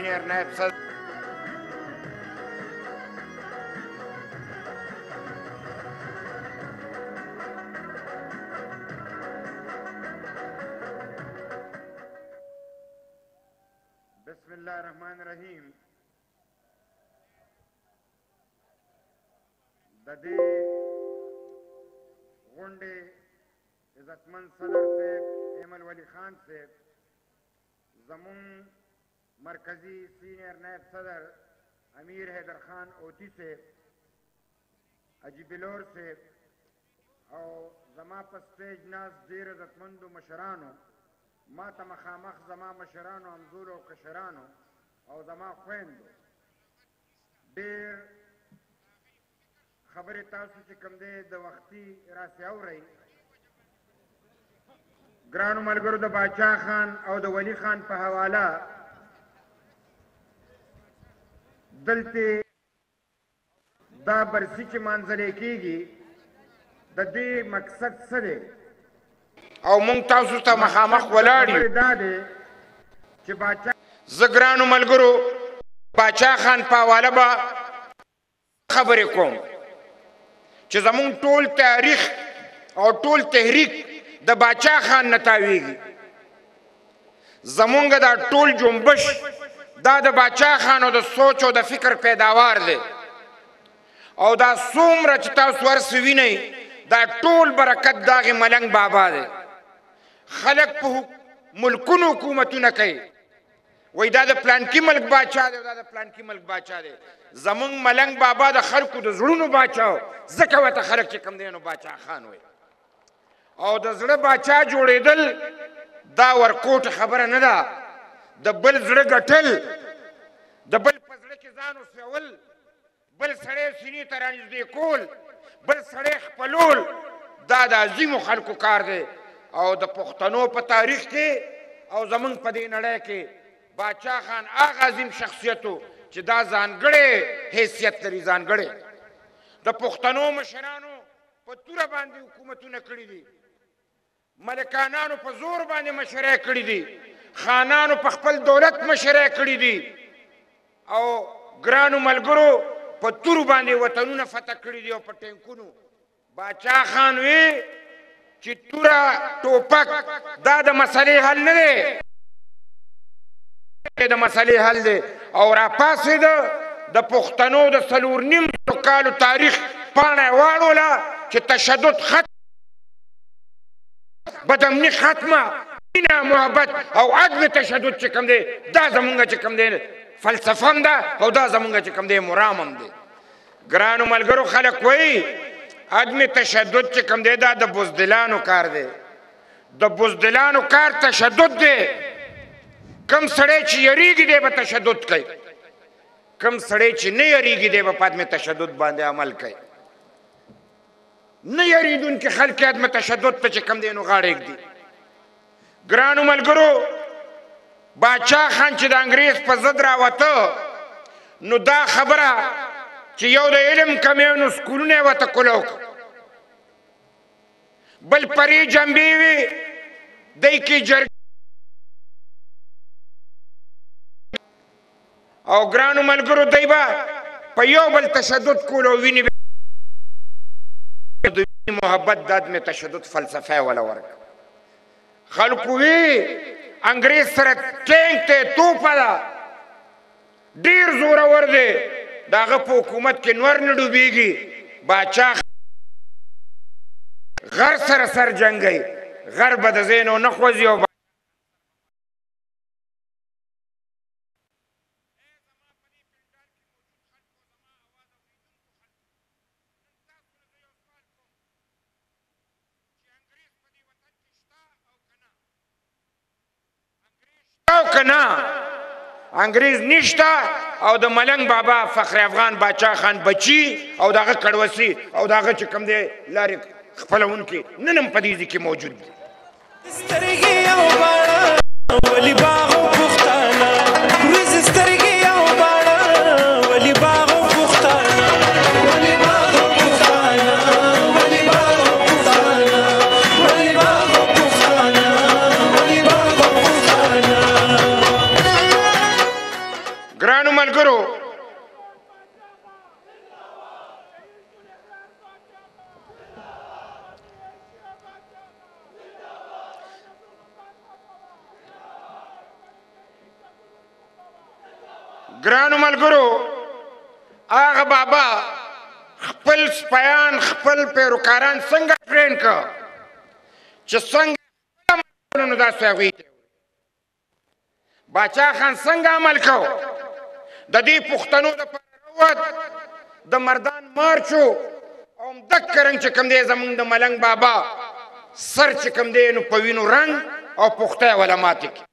سینئر نائب صدر بسم اللہ الرحمن الرحیم ددی غنڈے عزتمند صدر سے ایمل ولی خان سے زمون مرکزی سینئر نائب صدر امیر حیدر خان اوتی سے اجی بلور سے او زما پا سٹیج ناس دیر عزتمند و مشرانو ما تا مخامخ زما مشرانو امزولو کشرانو او زما خویندو دیر خبر تاسو چې کوم دی د وختي راسې اورئ ګرانو ملګرو د باچا خان او د ولی خان په حواله دلته دا برسي چې مانځلې کېږي د دې مقصد څه دی او مونږ تاسو ته مخامخ ولاړ یو دا دی چې باچا زه ګرانو ملګرو باچا خان په حواله به خبرې کوم چې زمونږ ټول تاریخ او ټول تحریک د باچا خان نه تاویږي زمونږ دا ټول جنبش دا د باچا خان او د سوچ او د فکر پیداوار دی او دا څومره چې تاسو ورسې وینئ دا ټول برکت د هغې ملنګ بابا دی خلک په ملکونو حکومتونه کوي وای دا د پلانکي ملک باچا دی او دا د پلانکي ملک باچا دی زمونږ ملنګ بابا د خلکو د زړونو باچا و ځکه ورته خلک چې کوم دی نو باچا خان وایي او د زړه باچا جوړېدل دا ورکوټ خبره نه ده د بل زړه ګټل د بل په زړه کې ځان اوسول بل سړی سینې ته رانږدې کول بل سړی خپلول دا د عظیمو خلکو کار دی او د پښتنو په تاریخ کې او زمونږ په دې نړۍ کې باچا خان هغه عظیم شخصیت و چې دا ځانګړی حیثیت لري ځانګړی د پښتنو مشرانو په توره باندې حکومتونه کړي دي ملکانانو په زور باندې مشرۍ کړي دي خانانو په خپل دولت مشرۍ کړي دي او ګرانو ملګرو په تورو باندې وطنونه فتح کړي دي او په ټینکونو باچا خان وی چې توره ټوپک دا د مسلې حل نه دی د مسلې حل دی او راپاڅېده د پښتنو د 4.5 کالو تاریخ پاڼه یې واړوله چې تشدد ختم بدامني ختمه مینه محبت او عدم تشدد چې کوم دی دا زمونږ چې کوم دی فلسفه هم ده او دا زمونږ چې کوم دی مرام هم دی ګرانو ملګرو خلک وایي عدم تشدد چې کوم دی دا د بزدلانو کار دی د بزدلانو کار تشدد دی کم سړی چې یریږي دی به تشدد کوي کم سړی چې نه یریږي دی به په عدم تشدد باندې عمل کوي نه یریدونکي خلک عدم تشدد ته چې کوم دی نو غاړه ږدي ګرانو ملګرو باچا خان چې د انګریز په ضد راوته نو دا خبره چې یو د علم کمی نو سکولونه یې ورته کلو بل پرې جنبې وي دی کې جرګې او ګرانو ملګرو دی به په یو بل تشدد کولو وینې د محبت د عدم تشدد فلسفه یې وله ورکړه خلکو وی انګریز سره ټینک دی توپه ده ډېر زورور دی د هغه په حکومت کې نور نه ډوبېږي باچا غر سره سر جنګوي غر به د ځای نه ونه خوځي او انګریز نشته او د ملنګ بابا فخر افغان باچا خان بچي او دغه کړوسي او دغه چې کوم دی لارې خپلونکي نن هم په دې کې موجود دي ګرانو ملګرو هغه بابا خپل سپیان خپل پیروکاران څنګه ټرین کړه چې څنګه نو داسې هغوی ته باچا خان څنګه عمل کو د دې پښتنو دپاره راووت د مردان مارچ و او همدغه رنګ چې کوم دی زمونږ د ملنګ بابا سر چې کوم دی نو په وینو رنګ او پخته یې وله ماتې کړي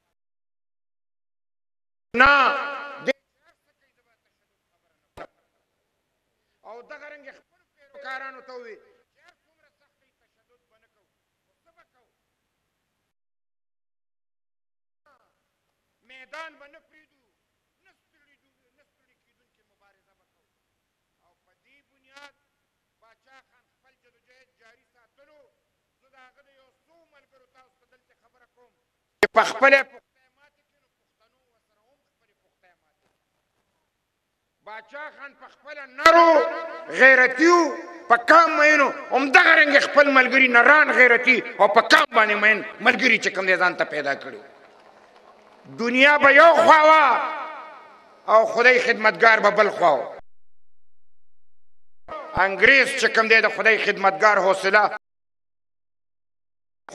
نه او دغه رنګ یې خپلو پیروکارانو ته وویل چې هر څومره سخت دی تشدد به نه کوو خو څه به کوو میدان به نه پرېږدو نه ستړي کېدونکې مبارزه به کوو او په دې بنیاد باچا خان خپل جدوجهد جاري ساتلو زه د هغه د یو څو ملګرو تاسو ته دلته خبره کوم چې په خپله پختۍ ماتې کړي نو پښتنو ورسره هم خپلې پختۍ ماتې کړي باچا خان په خپله نرو غیرتي و په کام مینو همدغه رنګې خپل ملګري نران غیرتي او په کام باندې مین ملګري چې کوم دی ځان ته پیدا کړي دنیا به یو خوا وه او خدای خدمتګار به بل خوا و انګریز چې کوم دی د خدای خدمتګار حوصله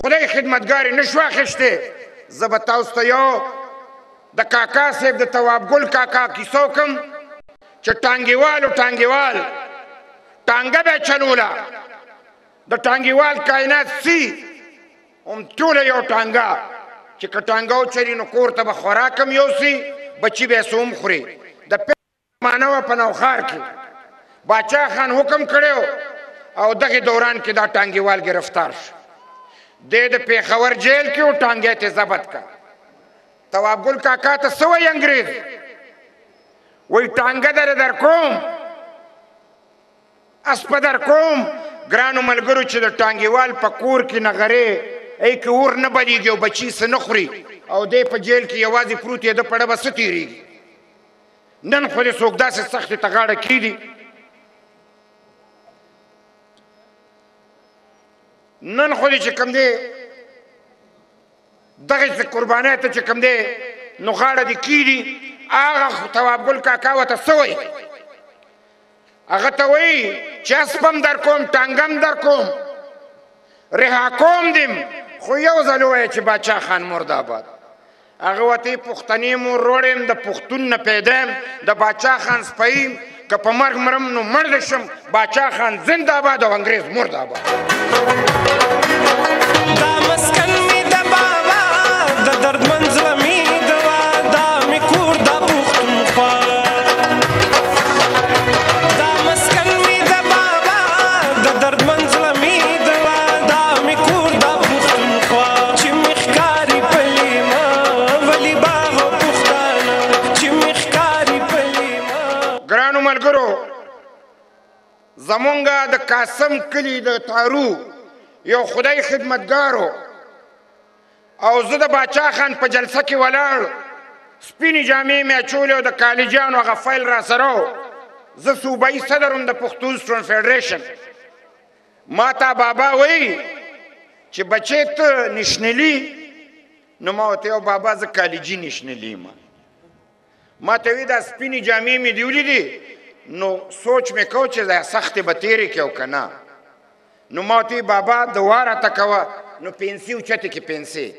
خدای خدمتګار یې نه شو اخیستی زه به تاسو ته یو د کاکا صاحب د تواب ګل کاکا کیسه وکړم چې ټانګېوال ټانګه به یې چلوله د ټانګېوال کائنات سی هم ټوله یو ټانګه چې که ټانګه وچلي نو کور ته به خوراک هم یوسي بچي به یې څه هم خوري د زمانه وه په نوښار کې باچا خان حکم کړی او دغې دوران کې دا ټانګېوال ګرفتار شو دی د پېښور جیل کې و ټانګی ته ضبط کړه تواب ګل کاکا ته څه وایي انګریز وایي ټانګه در کوم اسپه در کوم ګرانو ملګرو چې د ټانګېوال په کور کې نغرې ای که اور نه بلیږي او بچي څه نه خوري او دی په جیل کې یوازې پروت یې د پړه به څه تېرېږي نن خو دې څوک داسې سختې ته غاړه کېږدي نن خو دې چې کوم دی دغې قربانۍ ته چې کوم دی نو غاړه دې کېږدي هغه تواب ګل کاکا ورته څه وایي هغه ته وایي چې اسپم در کوم ټانګم در کوم رها کوم دیم خو یو ځل ووایه چې باچا خان مرداباد هغه ورته پښتنې مو روړ یم د پښتون نه پیدا یم د باچا خان سپی یم که په مرګ مرم نو مړ دې شم باچا خان زنده آباد او انګریز مرداباد دا مسکن می د بابا د دردمن زړه می دوا دا می کور دا پښتونخوا دا مسکن می د بابا د دردمن زړه می دوا دا می کور دا پښتونخوا چې می ښکاري پلیما ولی باغ او پښتانه چې می ښکاري پلیما ګرانو ملګرو زمونږ د قاسم کلي د تارو یو خدای خدمتګارو او زه د باچا خان په جلسه کې ولاړ سپینې جامې مې اچولې او د کالجانو هغه فایل را سره و زه صوبایي صدر وم د پښتون سټوډنټ فیډریشن ما ته بابا وایي چې بچې ته نشنلي نو ما ورته بابا زه کالجي نشنلي یم ما ته وایي دا سپینې جامې مې دې ولیدې نو سوچ مې کو چې دا سختې به تېرې کړې او که نه نو ما ورته بابا دعا راته کوه نو پنسي اوچتې کې پنسي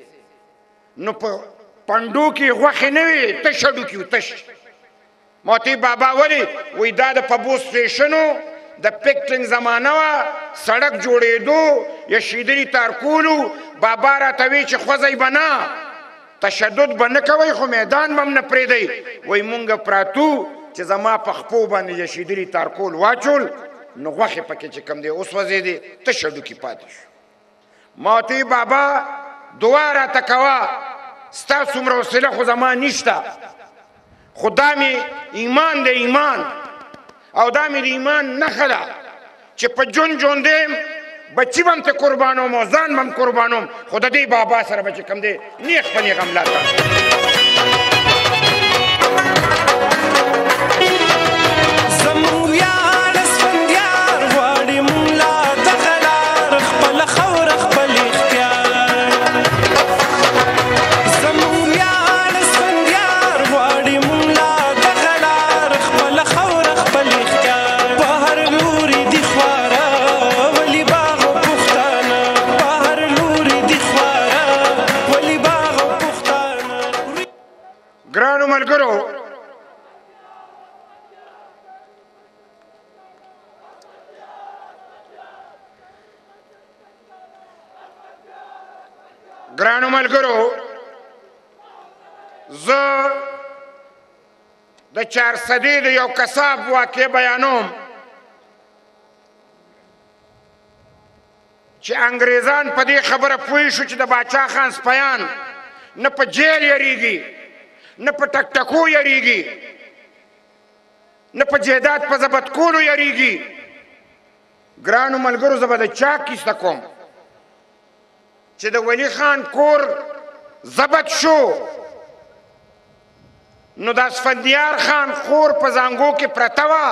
نو په پنډو کې غوښې نه وي تش هډوکي و تش ما ورته بابا ولې وایي دا د پبو سټیشنو د پکټرینګ زمانه وه سړک جوړېدو یا شیدلي تارکولو بابا راته وایي چې خوځئ به نه تشدد به نه کوئ خو میدان به هم نه پرېږدئ وایي مونږ پراتو چې زما په خپو باندې یا شیدلي تارکول واچول نو غوښې پکې چې کوم دی وسوځېدې تش هډوکي پاتې شو ما ورته بابا دعا راته کوه ستا څومره حوصله خو زما نشته خو دا مې ایمان دی ایمان او دا مې د ایمان نښه ده چې په ژوند یم بچي به هم ته قربانوم او ځان به هم قربانوم خو د دې بابا سره به چې کوم دی نیغ په نیغ حمله کوم ګرانو ملګرو زه د 400 د یو قصاب واقع بیانوم چې انګریزان په دې خبره پوه شو چې د باچا خان سپیان نه په جیل یریږي نه په ټکټکو یریږي نه په جیداد په ضبط کولو یریږي ګرانو ملګرو زه به د چا کیسه کوم چې د ولی خان کور ضبط شو نو د اسفندیار خان خور په زانګو کې پرته وه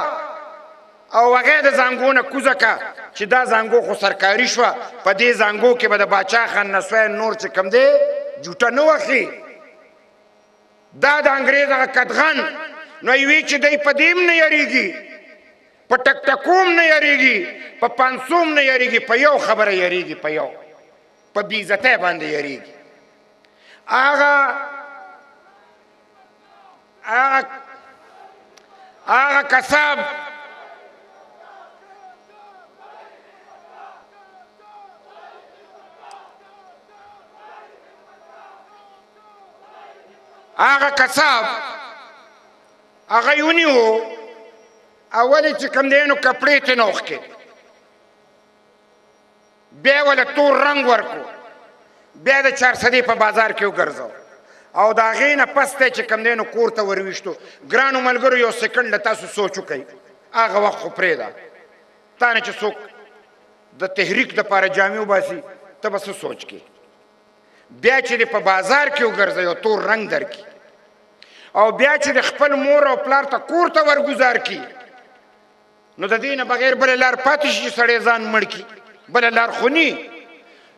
او هغې د زانګو نه کوزه که چې دا زانګو خو سرکاري شوه په دې زانګو کې به د باچا خان نسوی نور چې کوم دی جوټه نه وخي دا د انګریز هغه قدغن نو یوی چې دی په دیم نه یریږي په ټکټکوم نه یریږي په پانسوم نه یریږي په یو خبره یریږي په یو په بېعزتۍ باندې یریږي هغه قصاب هغه یې ونیو اول چې کوم دی نو کپړې ترې نه وښکې بیا یې وله تور رنګ ورکړو بیا د 400 په بازار کې وګرځو او د هغې نه پس دی چې کوم دی نو کور ته ورویشتو ګرانو ملګرو یو سیکنډ له تاسو سوچ وکئ هغه وخت خو پرېږده تا نه چې څوک د تحریک دپاره جامې وباسي ته به څه سوچ کې بیا چې دی په بازار کې وګرځئ یو تور رنګ درکړي او بیا چې د خپل مور او پلار ته کور ته ورګزار کړي نو د دې نه بغیر بله لار پاتې شي چې سړی ځان مړ کړي بله لار خو نی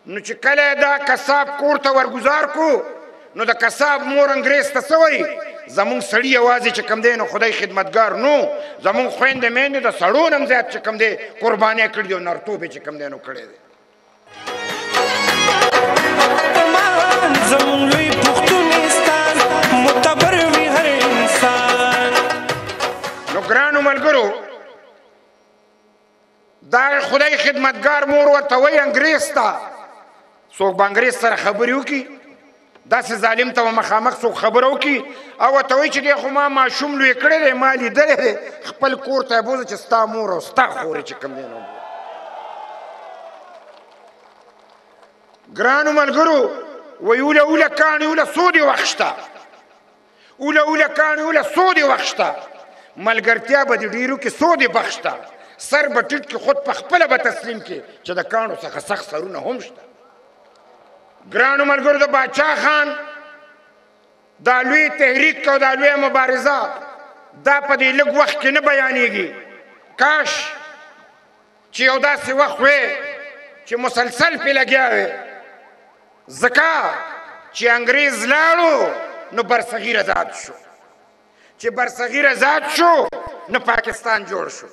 نو چې کله دا قصاب کور ته ورګزار کړو نو د قصاب مور انګریز ته څه وایي زمونږ سړي یوازې چې کوم دی نو خدای خدمتګار نو زمونږ خویندې میندې د سړو نه هم زیات چې کوم دی قربانۍ کړي دي او نرتوب یې چې کوم دی نو کړی دی زمونږ لوی پښتونستان معتبر وي هر انسان نو ګرانو ملګرو دا خدای خدمتګار مور ورته وایي انګریز ته څوک به انګریز سره خبرې وکړي داسې ظالم ته به مخامخ څوک خبره وکړي او ورته وایي چې دی خو ما ماشوم لوی کړی دی ما لیدلی دی خپل کور ته یې بوځه چې ستا مور او ستا خورې چې کوم دی نو ګرانو ملګرو وایي اوله کاڼي اوله سودې وخت شته اوله کاڼي اوله سودې وخت شته ملګرتیا به د ډېرو کې سودې بخت شته سر به ټیټ کې خود په خپله به تسلیم کې چې د کاڼو څخه سخت سرونه هم شته ګرانو ملګرو د باچا خان دا لوی تحریک او دا لویه مبارزه دا په دې لږ وخت کې نه بیانېږي کاش چې یو داسې وخت وی چې مسلسل پې لګیا وی ځکه چې انګریز لاړو نو برصغیر آزاد شو چې برصغیر آزاد شو نو پاکستان جوړ شو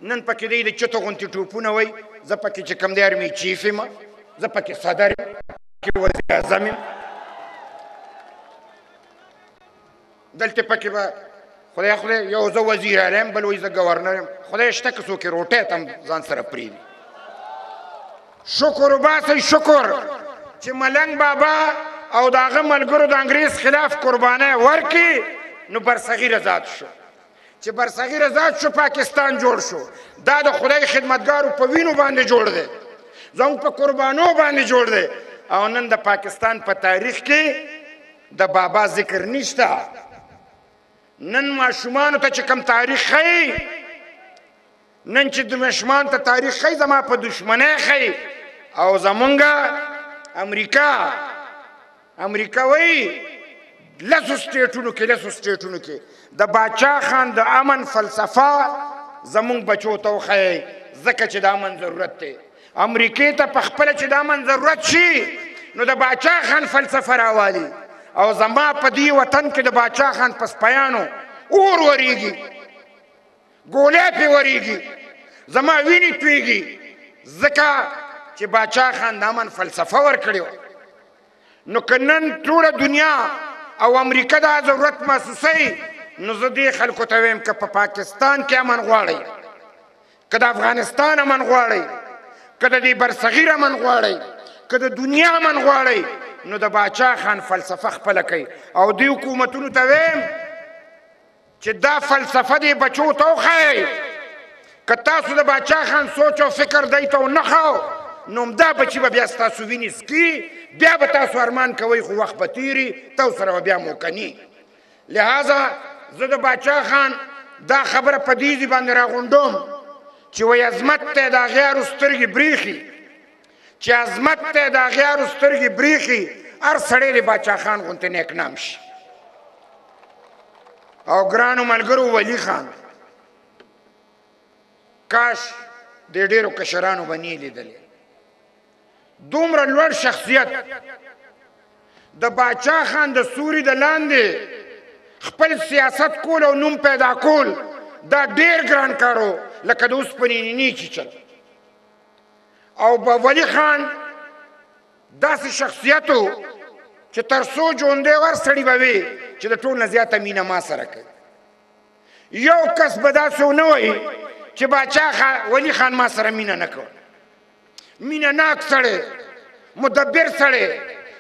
نن پکې دی د چتو غونتې ټوپونه وی زه پکې چې کوم دی ارمي چیف یم زه پکې صدر یم پکې وزیر اعظم یم دلته پکې به خدای یو زه وزیر اعلی یم بل وایي زه ګورنر یم خدای شته که څوک یې روټۍ ته هم ځان سره پرېږدي شکر وباسئ شکر چې ملنګ بابا او د هغه ملګرو د انګریز خلاف قربانۍ ورکړي نو برصغیر آزاد شو چې برصغیر آزاد شو پاکستان جوړ شو دا د خدای خدمتګارو په وینو باندې جوړ دی زموږ په قربانو باندې جوړ دی او نن د پاکستان په تاریخ کې د بابا ذکر نشته نن ماشومانو ته چې کوم تاریخ ښیي نن چې د ماشومانو ته تاریخ ښیي زما په دشمنۍ ښیي او زمونږ امریکا وایي لسو سټیټونو کې د باچا خان د امن فلسفه زمونږ بچو ته وښیئ ځکه چې د امن ضرورت دی امریکې ته په خپله چې د امن ضرورت شي نو د باچا خان فلسفه راوالي او زما په دې وطن کې د باچا خان په سپیانو اور وریږي ګولۍ پې وریږي زما وینې تویږي ځکه چې باچا خان د امن فلسفه ورکړې وه نو که نن ټوله دنیا او امریکا دا ضرورت محسوسوي نو زه دې خلکو ته وایم که په پاکستان کې امن غواړئ که د افغانستان امن غواړئ که د دې برصغیر امن غواړئ که د دنیا امن غواړئ نو د باچا خان فلسفه خپله کوي او دې حکومتونو ته ویم چې دا فلسفه دې بچو ته وښایئ که تاسو د باچا خان سوچ او فکر دی ته ونه ښاو نو همدا بچي به بیا ستاسو وینې څکي بیا به تاسو ارمان کوئ خو وخت به تېري تاسو سره به بیا موکني لہذا زه د باچا خان دا خبره په دې ځي باندې راغونډوم چې وایي عظمت ته د اغیارو سترګې بریښي چې عظمت ته د اغیارو سترګې بریښي هر سړی د باچا خان غوندې نیکنام شي او ګرانو ملګرو ولی خان کاش د ډېرو کشرانو به نه لیدلی دومره لوړ شخصیت د باچا خان د سوري د لاندې خپل سیاست کول او نوم پیدا کول دا ډېر ګران کار و لکه د اوسپنې نینې چیچل او به ولی خان داسې شخصیت و چې تر څو ژوندی ور سړي به وي چې د ټول نه زیاته مینه ما سره کوي یو کس به داسې ونه وایي چې باچا ولی خان ما سره مینه نه کوي مینه ناک سړی مدبر سړی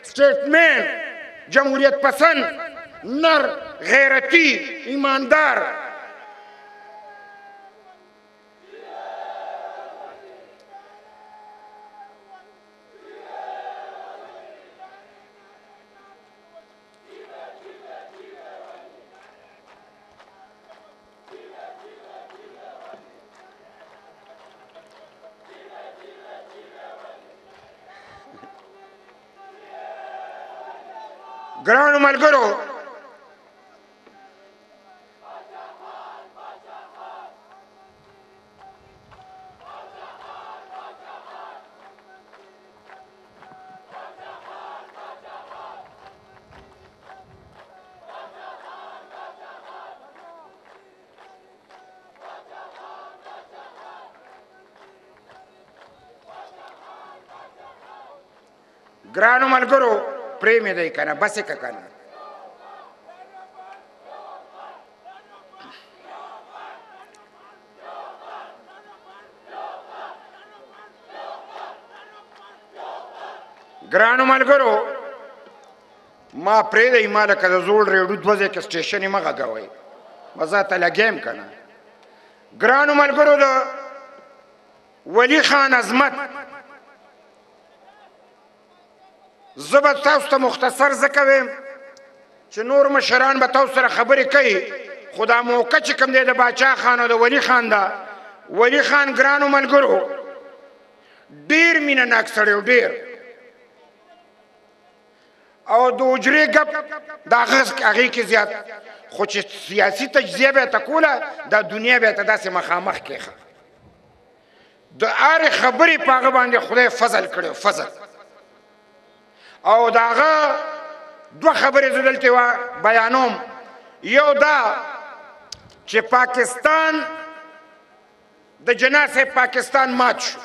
سټیټمن جمهوریت پسند نر غیرتی ایماندار ګرانو ملګرو ګرانو ملګرو پرې مې دی که نه بس یې که که نه ګرانو ملګرو ما پرېږدئ ما لکه د زوړ ریډیو دوه ځای کې سټیشن یې مه غږوئ مزه ته لګیم که نه ګرانو ملګرو د ولی خان عظمت زه به تاسو ته مختصر ځکه ویم چې نور مشران به تاسو سره خبرې کوي خو دا موقع چې کوم دی د باچا خان او د ولی خان ده ولی خان ګرانو ملګرو ډېر مینه ناک سړی و ډېر او د حجرې ګپ د هغې کې زیات خو چې سیاسي تجزیه به یې ته کوله دا دنیا به یې ته داسې مخامخ کېښه د هرې خبرې په هغه باندې خدای فضل کړی فضل او د هغه دوه خبرې زه دلته بیانوم یو دا چې پاکستان د جناح صاحب پاکستان مات شو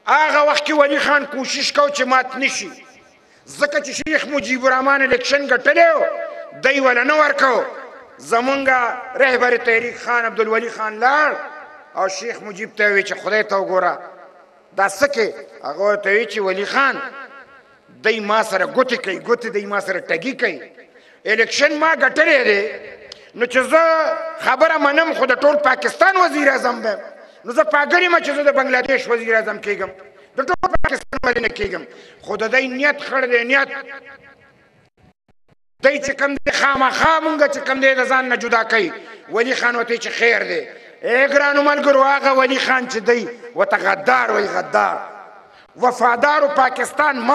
هغه وخت کې ولی خان کوشش کو چې مات نشي ځکه چې شیخ مجیب الرحمن الیکشن ګټلی و دی وله نه ورکو زمونږ رهبر تحریک خان عبدالولي خان لاړ او شیخ مجیب ته وی چې خدای ته وګوره دا څه کې هغه ورته وی چې ولی خان دی ما سره ګوتې کوي ګوتې دی ما سره ټګي کوي الیکشن ما ګټلی دی نو چې زه خبره منم خو د ټول پاکستان وزیر اعظم بیم نو زه پاګل یم چې زه د بنګلادیش وزیر اعظم کېږم د ټول پاکستان ولې نه کېږم خو د دی نیت خړ دی نیت دی چې کوم دی خامخا مونږ چې کوم دی د ځان نه جدا کوي ولی خان ورته چې خیر دی ای ګرانو ملګرو هغه ولی خان چې دی ورته غدار وایي غدار وفادارو پاکستان ما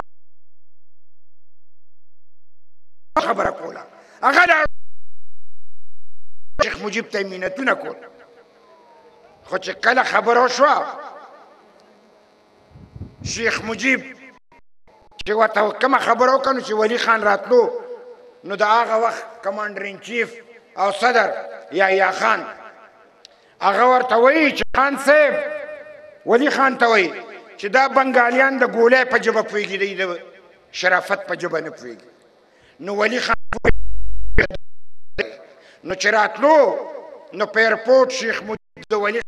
خبره کوله هغه شیخ مجیب ته مینتونه کول خو چې کله خبره وشوه شیخ مجیب چې ورته کومه خبره وکړه نو چې ولی خان راتلو نو د هغه وخت کمانډر ان چیف او صدر یحیی خان هغه ورته وایي چې خان صاحب ولی خان ته وایي چې دا بنګالیان د ګولۍ په ژبه پوهېږي دی د شرافت په ژبه نه پوهېږي نو ولی خان نو چې راتلو نو په ایرپورټ شیخ مجیب د ولی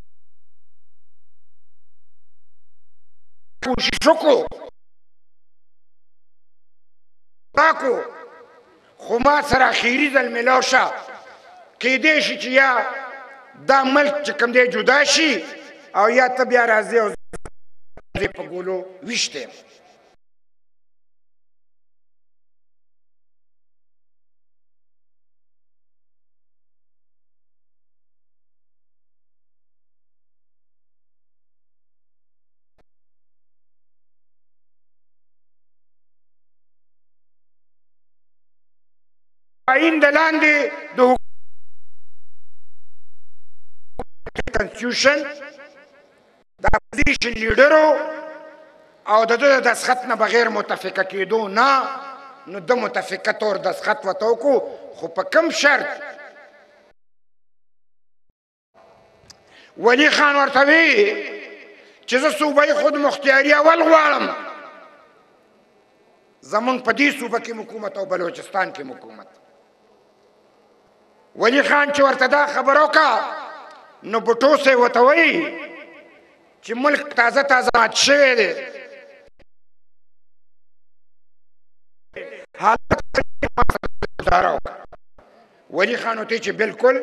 کوشش وکړو خو ما سره اخیري ځل میلاو شه کیدای شي چې یا دا ملک چې کوم دی جدا شي او یا ته بیا راځې او زه په ګولو ویشته یم آئین د لاندې د کنستیوشن د اپوزیشن لیډرو او د ده د دستخط نه بغیر متفقه کېدو نه نو د متفقه طور دستخط ورته وکړو خو په کوم شرط ولي خان ورته وی چې زه صوبه خود مختیاري اول غواړم زمونږ په دې صوبه کې حکومت او بلوچستان کې حکومت ولی خان چې ورته دا خبر وکړه نو بوټوسی ورته وایي چې ملک تازه تازه مات شوی دی حالت گزاره وکړه ولی خان ورته چې بلکل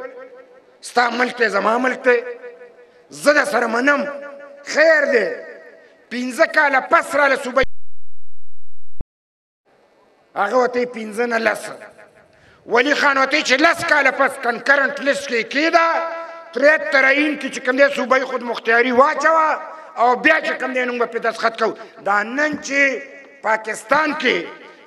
ستا ملک دی زما ملک دی زه در سره منم خیر دی 15 کاله پس راله صوبه هغه ورته 15 نه 10 ولی خان ورته چې 10 کاله پس کنکرنټ لیست کې کېده 73 آئین کې چې کوم دی صوبه خود مختیاري واچوه او بیا چې کوم دی نوم به پرې دستخط کوو دا نن چې پاکستان کې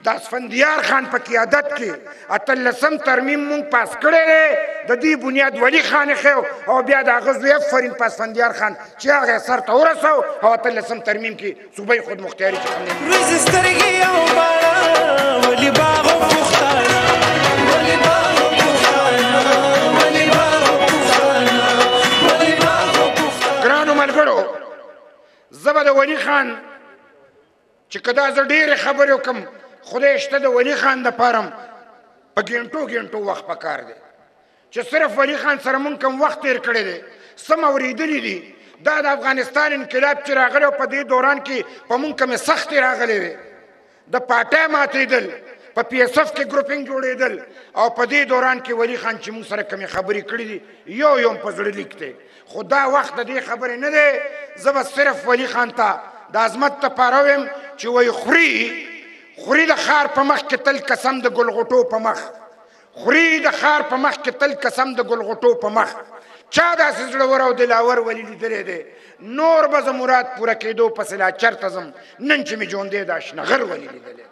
د اسفندیار خان په قیادت کې 18 ترمیم مونږ پاس کړی دی د دې بنیاد ولی خان یې او بیا د هغه زوی افرین په اسفندیار خان چې هغه سر ته ورسو او 18 ترمیم کې صوبه خود مختیاري چې کوم دی ګرانو ملګرو زه به د ولي خان چې که دا زه ډېرې خبرې وکړم خدای شته د ولي خان دپاره په ګنټو وخت پکار دی چې صرف ولي خان سره مونږ کوم وخت تېر کړی دی سم اورېدلي دي دا د افغانستان انقلاب چې راغلی او په دې دوران کې په مونږ کومې سختې راغلې وې د پاټۍ ماتېدل په پی ایس اف کې ګروپینګ جوړېدل او په دې دوران کې ولي خان چې مونږ سره کومې خبرې کړي دي یو په زړه لیک دی خو دا وخت د دې خبرې نه دی زه به صرف ولي خان ته د عظمت دپاره ویم چې وایي خوري د ښار په مخ کې تل قسم د ګلغوټو په مخ خوري د ښار په مخ کې تل قسم د ګلغوټو په مخ چا داسې زړور او دلاور ولي لیدلی دی نور به زه مراد پوره کېدو پسې لا چېرته ځم نن چې مې ژوندی دا شنغر ولي لیدلی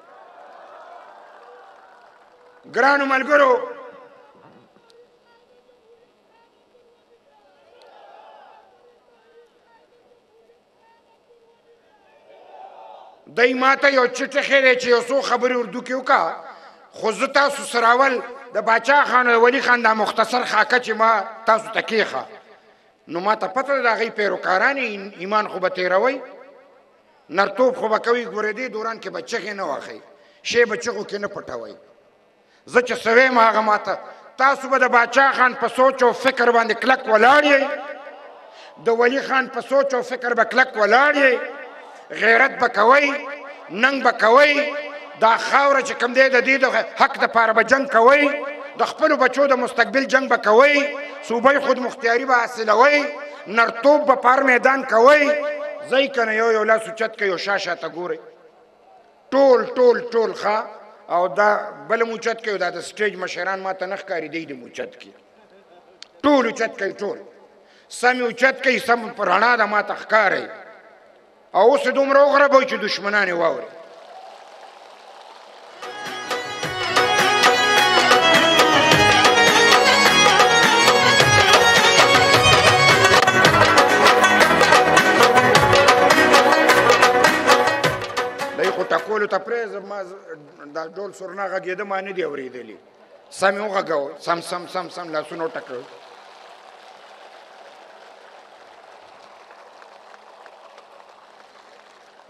ګرانو ملګرو دی ماته یو چټ خیری چې یو څو خبرې اردو کې وکړه خو زه تاسو سره اول د باچا خان او ولي خان دا مختصر خاکه چې ما تاسو ته کېښه نو ما ته پته ده د هغوی پیروکاران ایمان خو به تېروئ نرتوب خو به کوئ ګورې دې دوران کې به چغې نه واخئ شی به چغو کې نه پټوئ زه چې څه ویم هغه ماته تاسو به د باچا خان په سوچ او فکر باندې کلک ولاړ یئ د ولي خان په سوچ او فکر به کلک ولاړ یئ غیرت به کوئ ننګ به کوئ دا خاوره چې کوم دی د دې د حق دپاره به جنګ کوئ د خپلو بچو د مستقبل جنګ به کوئ صوبه خود مختیاري به حاصلوئ نرتوب به پار میدان کوئ ځئ که نه یو لاس اوچت کوئ او شاته ګورئ ټول ښه او دا بل هم اوچت کوي دا د سټیج مشران ما ته نه ښکاري دی دې اوچت کړي ټول اوچت کوي ټول سم یې اوچت کوي سم په رڼا د ما ته ښکارئ او اوس یې دومره وغربوئ چې دشمنان یې واوري ټکولو ته پرېږده ما دا ډول سورنا غږېده ما نه دي اورېدلي سم یې وغږوئ سم لاسونه وټکوئ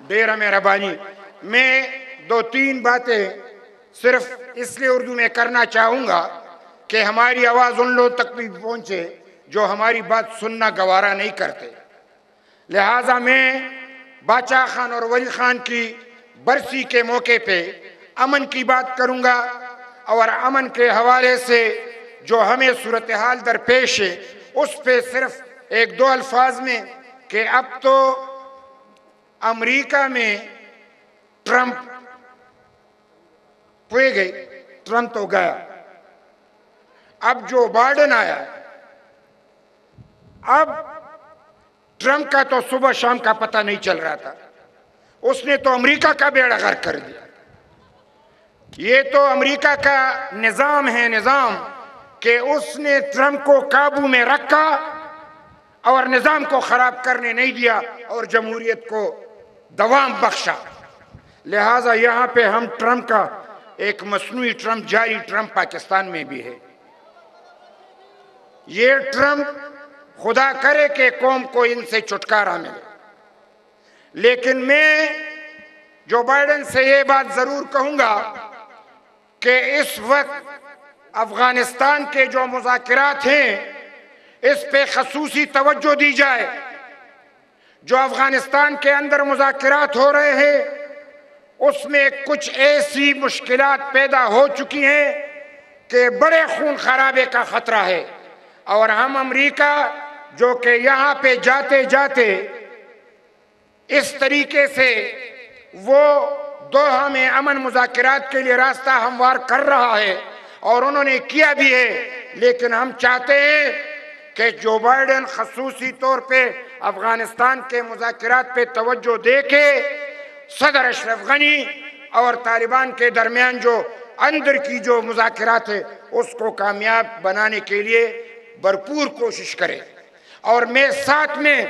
ډېره مهربانی میں 2-3 باتیں صرف اس لیے اردو میں کرنا چاہوں گا کہ ہماری آواز ان لوگوں تک بھی پہنچے جو ہماری بات سننا گوارا نہیں کرتے لہٰذا میں बाचा खान और वली खान की बरसी के मौके पे अमन की बात करूंगा और अमन के हवाले से जो हमें सूरत हाल दरपेश है उस पे सिर्फ एक दो अल्फाज में कि अब तो अमेरिका में ट्रंप हुए गए, ट्रंप तो गया, अब जो बाइडेन आया, अब ट्रंप का तो सुबह शाम का पता नहीं चल रहा था, उसने तो अमेरिका का बेड़ा गर्क कर दिया। ये तो अमेरिका का निजाम है, निजाम कि उसने ट्रंप को काबू में रखा और निजाम को खराब करने नहीं दिया और जमहूरियत को दवाम बख्शा। लिहाजा यहां पे हम ट्रंप का एक मसनूई ट्रंप, जारी ट्रंप पाकिस्तान में भी है। ये ट्रंप खुदा करे कि कौम को इनसे छुटकारा मिले, लेकिन मैं जो बाइडेन से ये बात जरूर कहूंगा कि इस वक्त अफगानिस्तान के जो मुज़ाकिरात हैं इस पे खसूसी तवज्जो दी जाए। जो अफगानिस्तान के अंदर मुज़ाकिरात हो रहे हैं उसमें कुछ ऐसी मुश्किलात पैदा हो चुकी हैं कि बड़े खून खराबे का खतरा है और हम अमेरिका जो कि यहाँ पे जाते जाते इस तरीके से वो दोहा में अमन मुज़ाकिरात के लिए रास्ता हमवार कर रहा है और उन्होंने किया भी है, लेकिन हम चाहते हैं कि जो बाइडेन खसूसी तौर पे अफगानिस्तान के मुज़ाकिरात पे तवज्जो दे के सदर अशरफ गनी और तालिबान के दरमियान जो अंदर की जो मुज़ाकिरात है उसको कामयाब बनाने के लिए भरपूर कोशिश करे। और मैं साथ में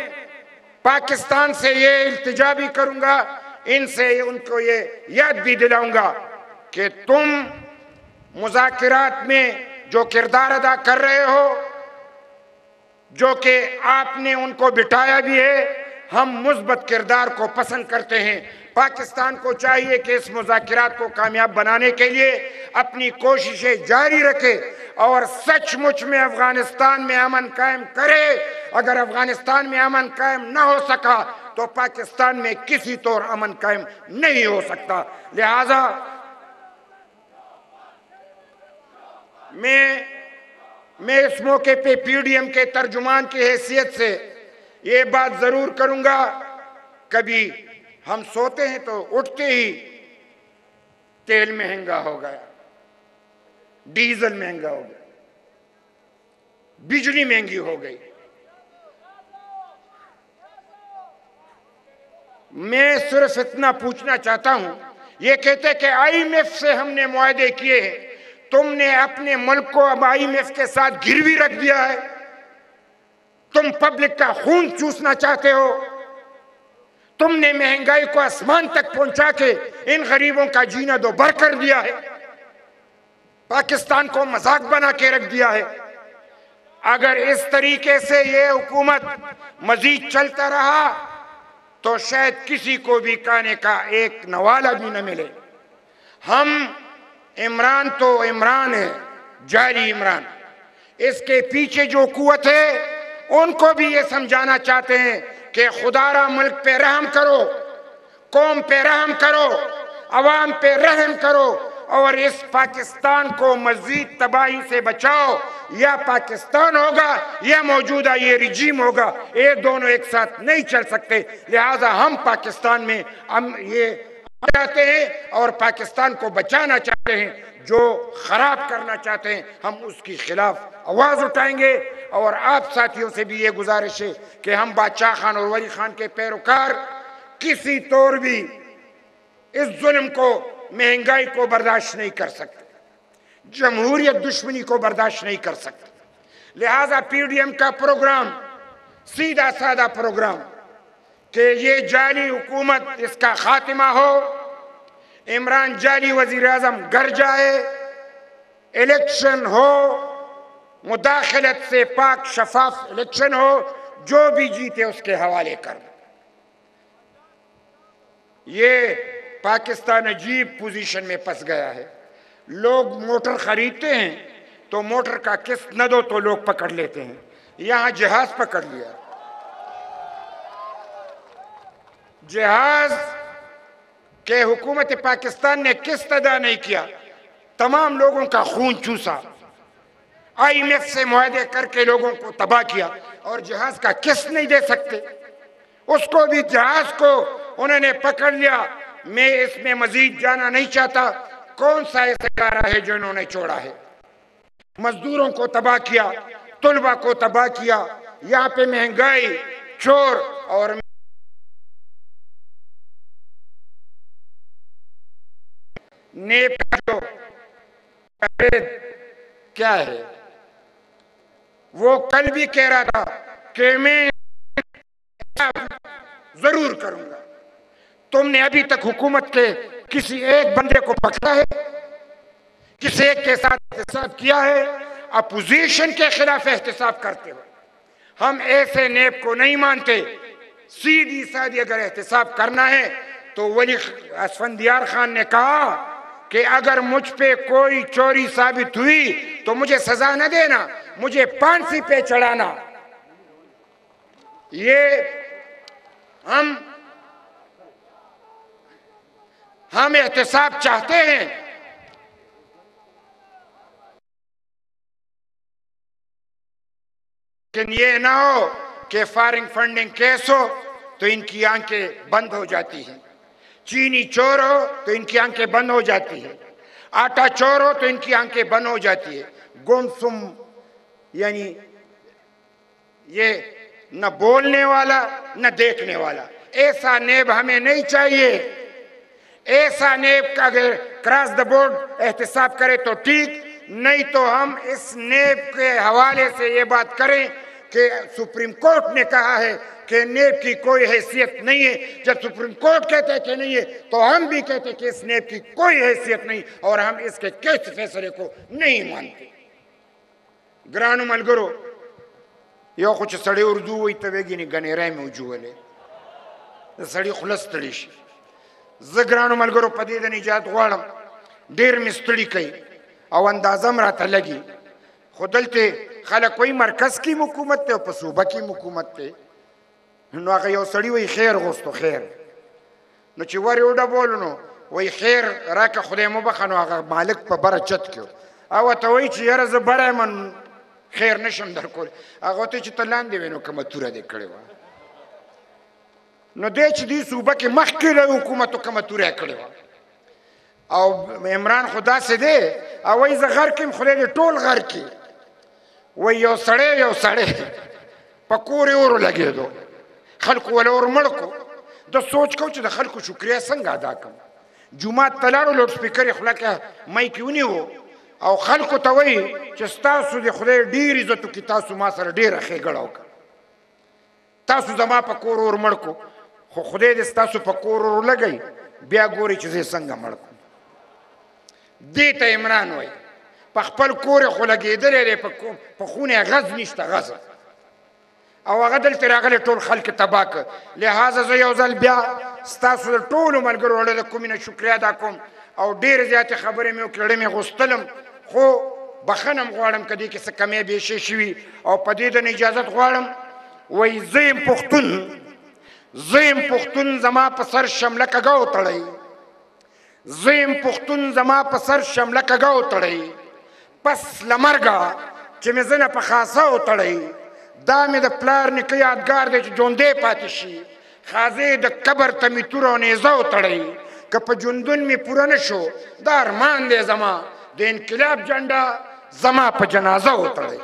पाकिस्तान से ये इल्तिजा भी करूंगा, इनसे उनको ये याद भी दिलाऊंगा कि तुम मुज़ाकिरात में जो किरदार अदा कर रहे हो, जो कि आपने उनको बिठाया भी है, हम मुस्बत किरदार को पसंद करते हैं। पाकिस्तान को चाहिए कि इस मुज़ाकिरात को कामयाब बनाने के लिए अपनी कोशिशें जारी रखे और सचमुच में अफगानिस्तान में अमन कायम करे। अगर अफगानिस्तान में अमन कायम न हो सका तो पाकिस्तान में किसी तौर अमन कायम नहीं हो सकता। लिहाजा मैं इस मौके पे पीडीएम के तर्जुमान की हैसियत से ये बात जरूर करूंगा, कभी हम सोते हैं तो उठते ही तेल महंगा हो गया, डीजल महंगा हो गया, बिजली महंगी हो गई। मैं सिर्फ इतना पूछना चाहता हूं, ये कहते कि आईएमएफ से हमने मुआहदे किए हैं, तुमने अपने मुल्क को अब आईएमएफ के साथ गिरवी रख दिया है। तुम पब्लिक का खून चूसना चाहते हो, तुमने महंगाई को आसमान तक पहुंचा के इन गरीबों का जीना दोभर कर दिया है, पाकिस्तान को मजाक बना के रख दिया है। अगर इस तरीके से ये हुकूमत मजीद चलता रहा तो शायद किसी को भी खाने का एक नवाला भी न मिले। हम इमरान तो इमरान है, जारी इमरान, इसके पीछे जो कुव्वत है उनको भी ये समझाना चाहते हैं कि खुदारा मुल्क पे रहम करो, कौम पे रहम करो, अवाम पे रहम करो और इस पाकिस्तान को मजीद तबाही से बचाओ। या पाकिस्तान होगा या मौजूदा ये रिजीम होगा, ये दोनों एक साथ नहीं चल सकते। लिहाजा हम पाकिस्तान में हम ये चाहते हैं और पाकिस्तान को बचाना चाहते हैं। जो खराब करना चाहते हैं हम उसके खिलाफ आवाज उठाएंगे। और आप साथियों से भी ये गुजारिश है कि हम बादशाह खान और वली खान के पैरोकार किसी तौर भी इस जुल्म को, महंगाई को बर्दाश्त नहीं कर सकते, जमहूरियत दुश्मनी को बर्दाश्त नहीं कर सकते। लिहाजा पीडीएम का प्रोग्राम सीधा साधा प्रोग्राम कि ये जाली हुकूमत, इसका खात्मा हो, इमरान जाली वजीर आजम घर जाए, इलेक्शन हो, मुदाखलत से पाक शफाफ इलेक्शन हो, जो भी जीते उसके हवाले कर। ये पाकिस्तान अजीब पोजीशन में फंस गया है। लोग मोटर खरीदते हैं तो मोटर का किस्त न दो तो लोग पकड़ लेते हैं, यहां जहाज पकड़ लिया। जहाज के हुकूमत पाकिस्तान ने किस्त अदा नहीं किया, तमाम लोगों का खून चूसा, IMF से मुआहदे करके लोगों को तबाह किया और जहाज का किस्त नहीं दे सकते। उसको भी जहाज को उन्होंने पकड़ लिया। मैं इसमें मजीद जाना नहीं चाहता। कौन सा ऐसा इदारा है जो इन्होंने छोड़ा है? मजदूरों को तबाह किया, तुलबा को तबाह किया। यहाँ पे महंगाई, चोर और नेप का जो क्या है, वो कल भी कह रहा था कि मैं जरूर करूंगा। तुमने अभी तक हुकूमत के किसी एक बंदे को पकड़ा है? किसी एक के साथ एहतसाब किया है? अपोजिशन के खिलाफ एहतसाब करते हो। हम ऐसे नेब को नहीं मानते। सीधी सादी अगर एहतसाब करना है तो वली असफंदियार खान ने कहा कि अगर मुझ पे कोई चोरी साबित हुई तो मुझे सजा न देना, मुझे फांसी पे चढ़ाना। ये हम एहतसाब चाहते हैं। लेकिन ये ना हो कि फॉरेन फंडिंग केस हो तो इनकी आंखें बंद हो जाती हैं, चीनी चोर हो तो इनकी आंखें बंद हो जाती है, आटा चोर हो तो इनकी आंखें बंद हो जाती है। गुमसुम यानी ये न बोलने वाला न देखने वाला, ऐसा नेब हमें नहीं चाहिए। ऐसा नेब का अगर क्रॉस द बोर्ड एहतसाब करे तो ठीक, नहीं तो हम इस नेब के हवाले से ये बात करें कि सुप्रीम कोर्ट ने कहा है कि नेब की कोई हैसियत नहीं है। जब सुप्रीम कोर्ट कहते हैं कि नहीं है तो हम भी कहते हैं कि इस नेब की कोई हैसियत नहीं और हम इसके किस फैसले को नहीं मानते। ग्रानू मलगरो यो कुछ सड़ी उर्दू हुई तवेगी नहीं गनेरा में उजूले सड़ी खुलस तड़ीश ज़ग्रानू मलगरो पदीद निजात वाड़म डेर मिस्तड़ी कई और अंदाज़म राता लगी खुदलते खाला कोई मरकज की हुकूमत थे और सूबा की हुकूमत थे। नो यो सड़ी वही खैर गोस्तो खैर नो चिवारी उड़ा बोलनो वही खैर राका खुदे मुबखनो आगा मालिक पर बरचत क्यों आवा तो वही चियारा ज बड़ा मन खैर नशम दर कोल आगा तो चितलान दे वेनो कमतूरा दे करे वा नो देच दी सूबा के मखकिल हुकूमत तो कमतूरा करे वा और इमरान खुदा से दे और वही ज़गर के खुदे दे टोल घर की वही यो सड़े पकोरे और लगे दो खल्क वाले और मड़को दो सोच को च खल्क शुक्रिया संग अदा कम जुमा तलाड़ो लाउड स्पीकर खुला क्या मई क्यों नहीं हो और खल्क तो वही चस्तासु दे खुदे डीर इज्जत की तासु मा सर डेर खे गड़ाओ का तासु जमा पकोर और मड़को खुदे दे तासु पकोर और लगई बिया गोरी चीजें संग मड़को देता इमरान वही पखपल कोरे खुलगे दले रे पखूने गज निश्ता गज او غدل تراغله ټول خلک تباک لہذا زه یو ځل بیا ستاسو ټول ملګرو له کومینه شکریا ادا کوم او ډیر زیات خبرې مې وکړې مې غوستلم خو بخنم غواړم کدی کې څه کمې به شي او پدې د اجازه غواړم وای زیم پختون زما په سر شمله کګاو تړی زیم پختون زما په سر شمله کګاو تړی پس لمرګه چې مې زنه په خاصه و تړی دا مې د پلار نیکه یادګار دی چې ژوندی پاتې شي خازې د قبر ته مې توره او نیزه وتړی که په ژوندون مې پوره نه شو دا ارمان دی زما د انقلاب جنډه زما په جنازه وتړی